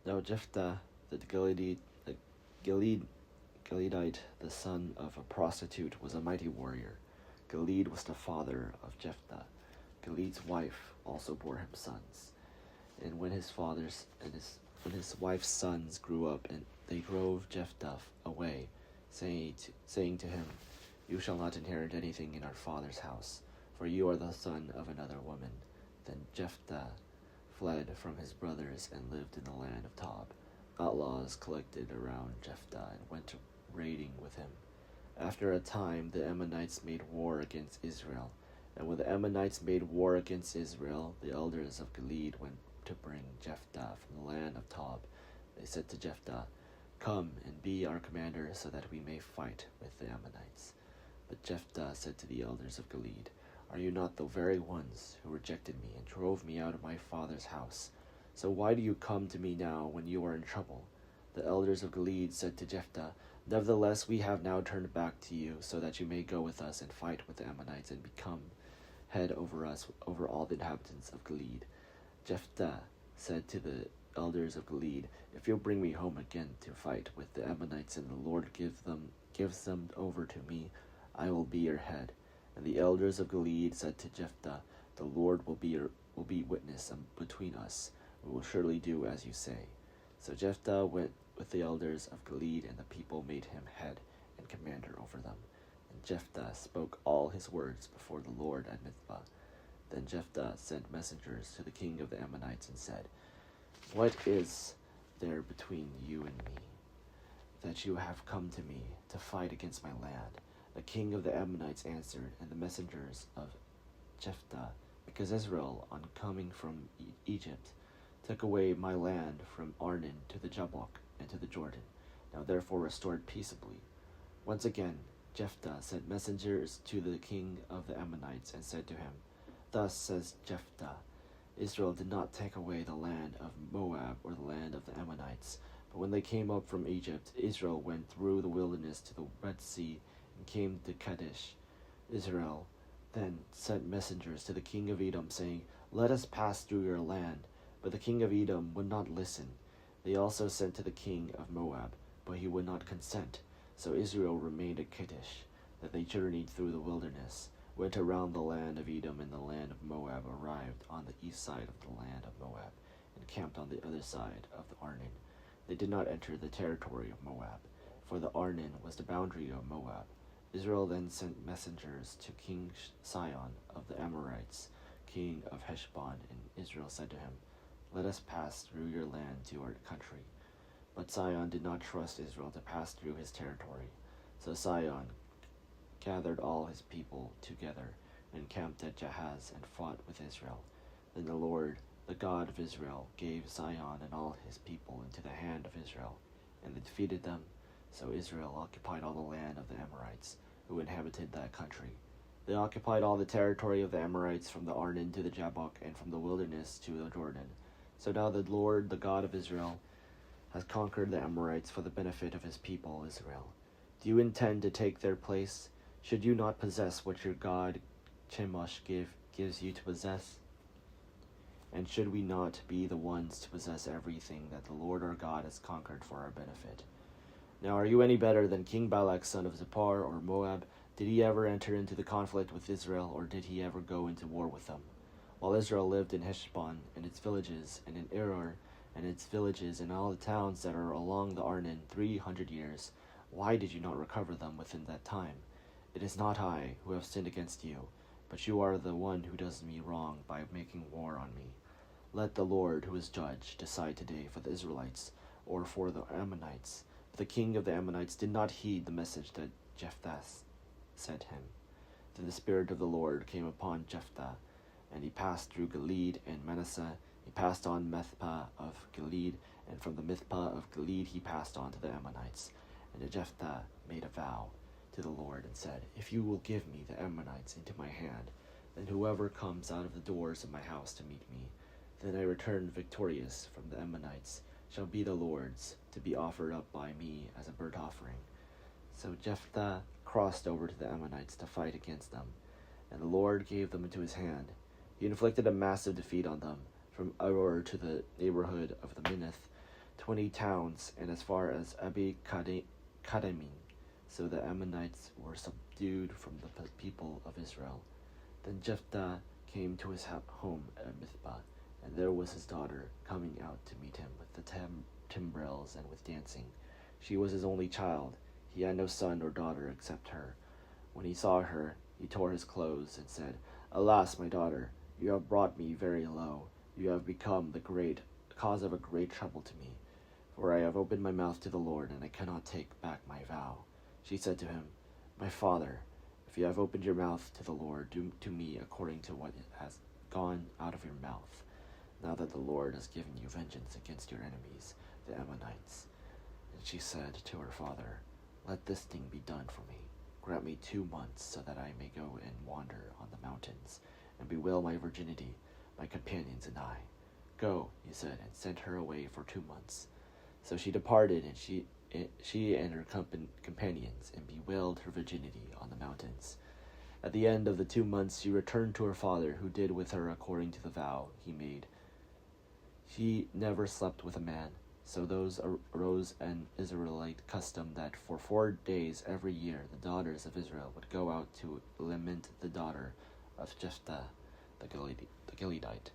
Now Jephthah the Gileadite, the son of a prostitute, was a mighty warrior. Gilead was the father of Jephthah. Gilead's wife also bore him sons. And when his wife's sons grew up, and they drove Jephthah away, saying to him, "You shall not inherit anything in our father's house, for you are the son of another woman." Then Jephthah fled from his brothers and lived in the land of Tob. Outlaws collected around Jephthah and went raiding with him. After a time, the Ammonites made war against Israel. And when the Ammonites made war against Israel, the elders of Gilead went to bring Jephthah from the land of Tob. They said to Jephthah, "Come and be our commander so that we may fight with the Ammonites." But Jephthah said to the elders of Gilead, "Are you not the very ones who rejected me and drove me out of my father's house? So why do you come to me now when you are in trouble?" The elders of Gilead said to Jephthah, "Nevertheless, we have now turned back to you, so that you may go with us and fight with the Ammonites and become head over us, over all the inhabitants of Gilead." Jephthah said to the elders of Gilead, "If you'll bring me home again to fight with the Ammonites, and the Lord gives them over to me, I will be your head." And the elders of Gilead said to Jephthah, "The Lord will be witness between us. We will surely do as you say." So Jephthah went with the elders of Gilead, and the people made him head and commander over them. And Jephthah spoke all his words before the Lord at Mizpah. Then Jephthah sent messengers to the king of the Ammonites and said, "What is there between you and me, that you have come to me to fight against my land?" The king of the Ammonites answered, and the messengers of Jephthah, "Because Israel, on coming from Egypt, took away my land from Arnon to the Jabbok and to the Jordan. Now therefore restore it peaceably." Once again Jephthah sent messengers to the king of the Ammonites and said to him, "Thus says Jephthah, Israel did not take away the land of Moab or the land of the Ammonites, but when they came up from Egypt, Israel went through the wilderness to the Red Sea and came to Kadesh. Israel then sent messengers to the king of Edom, saying, "Let us pass through your land." But the king of Edom would not listen. They also sent to the king of Moab, but he would not consent. So Israel remained at Kadesh. That they journeyed through the wilderness, went around the land of Edom, and the land of Moab, arrived on the east side of the land of Moab, and camped on the other side of the Arnon. They did not enter the territory of Moab, for the Arnon was the boundary of Moab. Israel then sent messengers to King Sihon of the Amorites, king of Heshbon, and Israel said to him, "Let us pass through your land to our country." But Sihon did not trust Israel to pass through his territory. So Sihon gathered all his people together and camped at Jahaz and fought with Israel. Then the Lord, the God of Israel, gave Sihon and all his people into the hand of Israel, and they defeated them. So Israel occupied all the land of the Amorites, who inhabited that country. They occupied all the territory of the Amorites from the Arnon to the Jabbok, and from the wilderness to the Jordan. So now the Lord, the God of Israel, has conquered the Amorites for the benefit of his people Israel. Do you intend to take their place? Should you not possess what your God Chemosh gives you to possess? And should we not be the ones to possess everything that the Lord our God has conquered for our benefit? Now are you any better than King Balak, son of Zippor, or Moab? Did he ever enter into the conflict with Israel, or did he ever go into war with them? While Israel lived in Heshbon and its villages, and in Aroer and its villages, and all the towns that are along the Arnon 300 years, why did you not recover them within that time? It is not I who have sinned against you, but you are the one who does me wrong by making war on me. Let the Lord, who is judge, decide today for the Israelites or for the Ammonites. But the king of the Ammonites did not heed the message that Jephthah sent him. Then the Spirit of the Lord came upon Jephthah, and he passed through Gilead and Manasseh. He passed on Mizpah of Gilead, and from the Mizpah of Gilead he passed on to the Ammonites. And Jephthah made a vow to the Lord and said, "If you will give me the Ammonites into my hand, then whoever comes out of the doors of my house to meet me, then I return victorious from the Ammonites, shall be the Lord's, to be offered up by me as a burnt offering." So Jephthah crossed over to the Ammonites to fight against them, and the Lord gave them into his hand. He inflicted a massive defeat on them, from Aroer to the neighborhood of the Minnith, 20 towns, and as far as Kadamim. So the Ammonites were subdued from the people of Israel. Then Jephthah came to his home at Mizpah, and there was his daughter coming out to meet him with the timbrels and with dancing. She was his only child. He had no son or daughter except her. When he saw her, he tore his clothes and said, "Alas, my daughter, you have brought me very low. You have become the cause of a great trouble to me. For I have opened my mouth to the Lord, and I cannot take back my vow." She said to him, "My father, if you have opened your mouth to the Lord, do to me according to what has gone out of your mouth, now that the Lord has given you vengeance against your enemies, the Ammonites." And she said to her father, "Let this thing be done for me. Grant me 2 months, so that I may go and wander on the mountains, and bewail my virginity, my companions and I." "Go," he said, and sent her away for 2 months. So she departed, and she and her companions, and bewailed her virginity on the mountains. At the end of the 2 months she returned to her father, who did with her according to the vow he made. She never slept with a man. So those arose an Israelite custom that for 4 days every year the daughters of Israel would go out to lament the daughter of Jephthah the Gileadite.